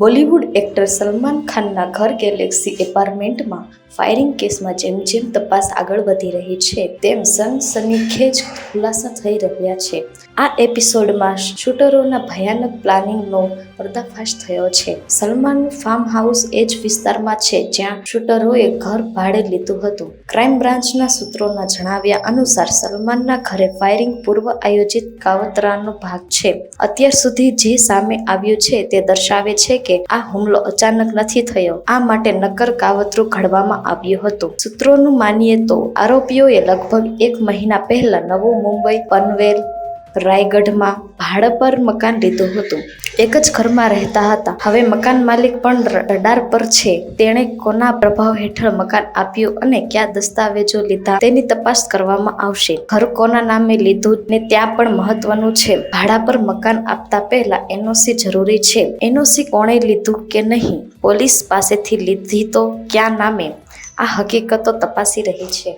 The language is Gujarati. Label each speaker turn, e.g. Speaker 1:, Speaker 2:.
Speaker 1: બોલિવૂડ એક્ટર સલમાન ખાનના ઘર ગેલેક્સી એપાર્ટમેન્ટમાં ફાયરિંગ કેસમાં જેમ જેમ તપાસ આગળ વધી રહી છે તેમ સનસનીખેજ ખુલાસા થઈ રહ્યા છે. આ એપિસોડમાં શૂટરોના ભયાનક પ્લાનિંગનો પર્દાફાશ થયો છે. સલમાનનું ફાર્મ હાઉસ એ જ વિસ્તારમાં છે જ્યાં શૂટરોએ ઘર ભાડે લીધું હતું. ક્રાઇમ બ્રાન્ચના સૂત્રોના જણાવ્યા અનુસાર સલમાનના ઘરે ફાયરિંગ પૂર્વ આયોજિત કાવતરાનો ભાગ છે. અત્યાર સુધી જે સામે આવ્યું છે તે દર્શાવે છે કે આ હુમલો અચાનક નથી થયો. આ માટે નક્કર કાવતરું ઘડવામાં આવ્યું હતું. સૂત્રોનું માનીએ તો આરોપીઓએ લગભગ 1 મહિના પહેલા નવું મુંબઈ પનવેલ રાયગઢમાં ભાડા પર મકાન લીધું હતું. એક જ ઘરમાં રહેતા હતા. હવે મકાન માલિક પણ રડાર પર છે. તેણે કોના પ્રભાવ હેઠળ મકાન આપ્યું અને કયા દસ્તાવેજો લીધા તેની તપાસ કરવામાં આવશે. ઘર કોના નામે લીધું ને ત્યાં પણ મહત્વનું છે. ભાડા પર મકાન આપતા પહેલા એનઓસી જરૂરી છે. એનઓસી કોણે લીધું કે નહીં, પોલીસ પાસેથી લીધી તો ક્યાં નામે, આ હકીકતો તપાસી રહી છે.